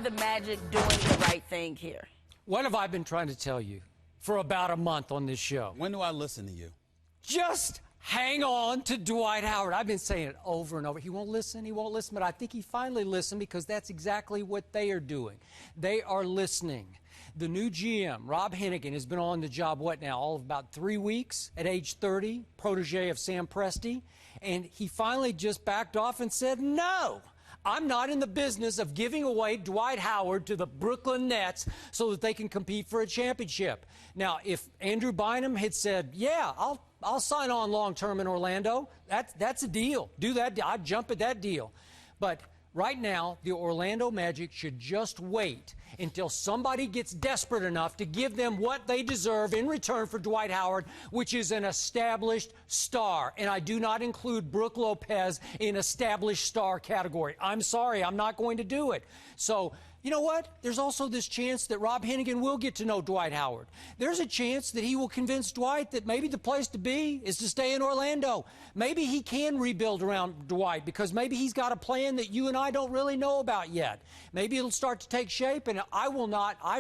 the Magic doing the right thing here? What have I been trying to tell you for about a month on this show? When do I listen to you? Just hang on to Dwight Howard. I've been saying it over and over. He won't listen, but I think he finally listened because that's exactly what they are doing. They are listening. The new GM, Rob Hennigan, has been on the job, what now, all of about 3 weeks at age 30, protege of Sam Presti, and he finally just backed off and said, no, I'm not in the business of giving away Dwight Howard to the Brooklyn Nets so that they can compete for a championship. Now, if Andrew Bynum had said, yeah, I'll sign on long-term in Orlando, that's a deal. Do that. I'd jump at that deal. But right now, the Orlando Magic should just wait until somebody gets desperate enough to give them what they deserve in return for Dwight Howard, which is an established star. And I do not include Brook Lopez in established star category. I'm sorry, I'm not going to do it. So, you know what? There's also this chance that Rob Hennigan will get to know Dwight Howard. There's a chance that he will convince Dwight that maybe the place to be is to stay in Orlando. Maybe he can rebuild around Dwight because maybe he's got a plan that you and I don't really know about yet. Maybe it'll start to take shape, and I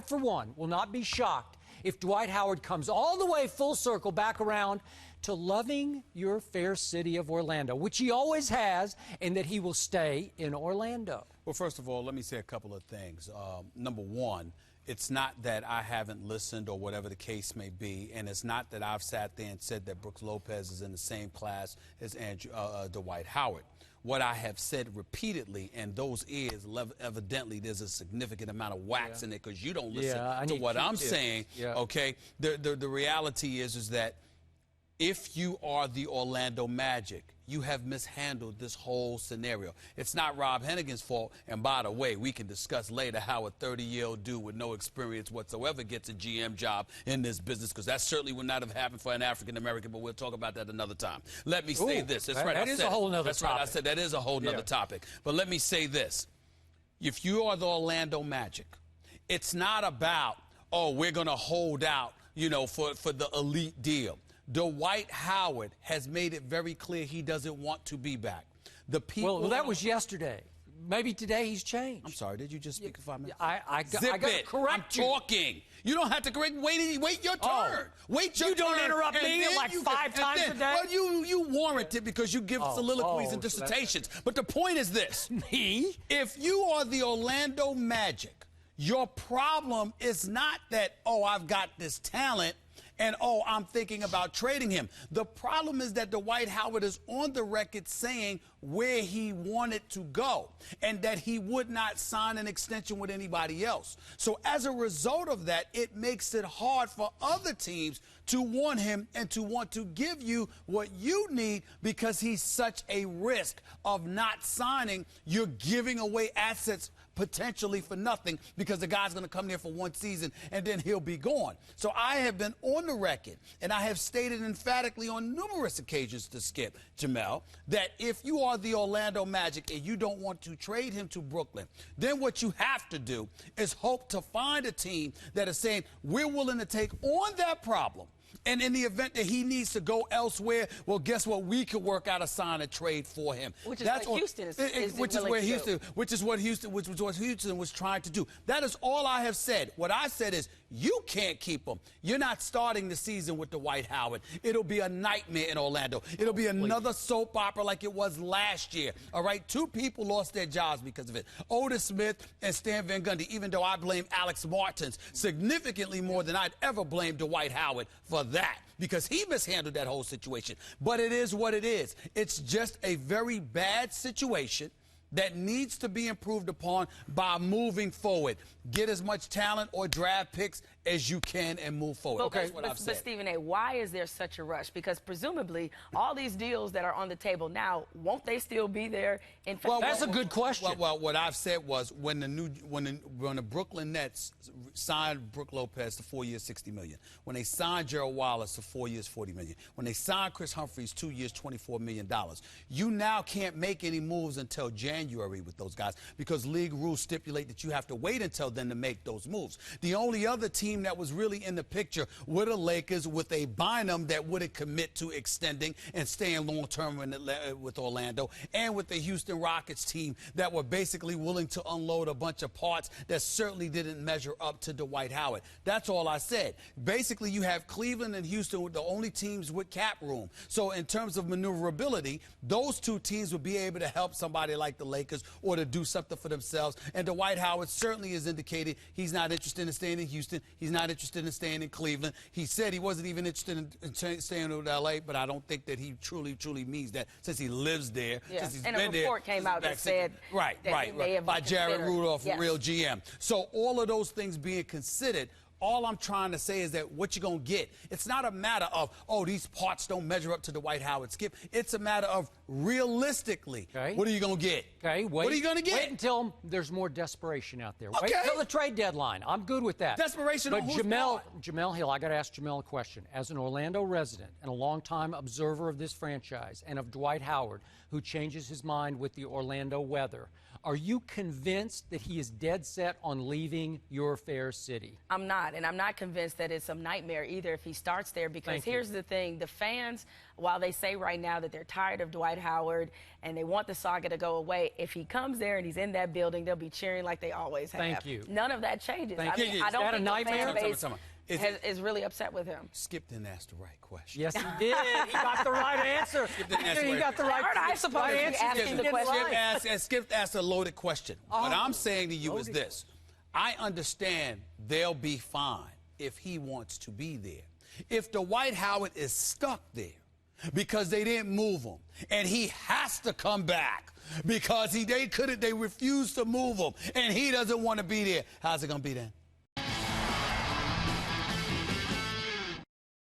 for one, will not be shocked if Dwight Howard comes all the way full circle back around to loving your fair city of Orlando, which he always has, and that he will stay in Orlando. Well, first of all, let me say a couple of things. Number one, it's not that I haven't listened or whatever the case may be, and it's not that I've sat there and said that Brook Lopez is in the same class as Dwight Howard. What I have said repeatedly, and those ears, evidently there's a significant amount of wax in it because you don't listen to what I'm saying, okay? The reality is that if you are the Orlando Magic, you have mishandled this whole scenario. It's not Rob Hennigan's fault. And by the way, we can discuss later how a 30-year-old dude with no experience whatsoever gets a GM job in this business, because that certainly would not have happened for an African-American, but we'll talk about that another time. Let me say this. That's right. That is a whole nother topic. That's right. I said that is a whole nother topic. But let me say this. If you are the Orlando Magic, it's not about, oh, we're going to hold out, you know, for the elite deal. Dwight Howard has made it very clear he doesn't want to be back. The people. Well, that was yesterday. Maybe today he's changed. I'm sorry. Did you just speak for 5 minutes? I got to correct I'm talking. You don't have to correct. Wait your turn. Wait your turn. You don't interrupt me like 5 times a day. Well, you warrant it because you give soliloquies and dissertations. But the point is this. Me? If you are the Orlando Magic, your problem is not that, oh, I've got this talent, and, oh, I'm thinking about trading him. The problem is that Dwight Howard is on the record saying where he wanted to go and that he would not sign an extension with anybody else. So as a result of that, it makes it hard for other teams to want him and to want to give you what you need because he's such a risk of not signing. You're giving away assets potentially for nothing because the guy's going to come there for 1 season and then he'll be gone. So I have been on the record, and I have stated emphatically on numerous occasions to Skip, Jamel, that if you are the Orlando Magic and you don't want to trade him to Brooklyn, then what you have to do is hope to find a team that is saying, we're willing to take on that problem. And in the event that he needs to go elsewhere, well, guess what? We could work out a sign and trade for him. Which is what Houston was trying to do. That is all I have said. What I said is, you can't keep him. You're not starting the season with Dwight Howard. It'll be a nightmare in Orlando. It'll be another soap opera like it was last year. All right? 2 people lost their jobs because of it. Otis Smith and Stan Van Gundy, even though I blame Alex Martins significantly more than I'd ever blame Dwight Howard for that, because he mishandled that whole situation. But it is what it is. It's just a very bad situation that needs to be improved upon by moving forward. Get as much talent or draft picks as you can and move forward. That's what I've said. But Stephen A., why is there such a rush? Because presumably all these deals that are on the table now, won't they still be there in fact? Well, that's a good question. Well, what I've said was when the Brooklyn Nets signed Brook Lopez to 4 years, $60 million. When they signed Gerald Wallace to 4 years, $40 million. When they signed Chris Humphries 2 years, $24 million. You now can't make any moves until January January with those guys because league rules stipulate that you have to wait until then to make those moves. The only other team that was really in the picture were the Lakers with a Bynum that wouldn't commit to extending and staying long-term with Orlando, and with the Houston Rockets team that were basically willing to unload a bunch of parts that certainly didn't measure up to Dwight Howard. That's all I said. Basically, you have Cleveland and Houston, the only teams with cap room. So in terms of maneuverability, those two teams would be able to help somebody like the Lakers or to do something for themselves. And Dwight Howard certainly has indicated he's not interested in staying in Houston. He's not interested in staying in Cleveland. He said he wasn't even interested in staying with L.A., but I don't think that he truly means that since he lives there. Yeah. Since he's And been a there, report came out that said right, by Jared Rudolph, yes. Real GM. So all of those things being considered, all I'm trying to say is that what you're going to get, it's not a matter of, oh, these parts don't measure up to Dwight Howard skip. It's a matter of realistically, what are you going to get? Okay, what are you going to get? Wait until there's more desperation out there. Okay. Wait until the trade deadline. I'm good with that. Desperation but on whose part? Jamel Hill, I got to ask Jamel a question. As an Orlando resident and a longtime observer of this franchise and of Dwight Howard, who changes his mind with the Orlando weather, are you convinced that he is dead set on leaving your fair city? I'm not, and I'm not convinced that it's a nightmare either if he starts there, because here's the thing. The fans, while they say right now that they're tired of Dwight Howard and they want the saga to go away, if he comes there and he's in that building, they'll be cheering like they always have. Thank you. None of that changes. Thank you. I don't Is that a think nightmare? the fan base is really upset with him. Skip didn't ask the right question. Yes, he did. He got the right answer. He got the right Aren't I supposed to be asking the question? Skip asked a loaded question. What I'm saying to you is this. I understand they'll be fine if he wants to be there. If Dwight Howard is stuck there because they didn't move him and he has to come back because they refused to move him and he doesn't want to be there, how's it going to be then?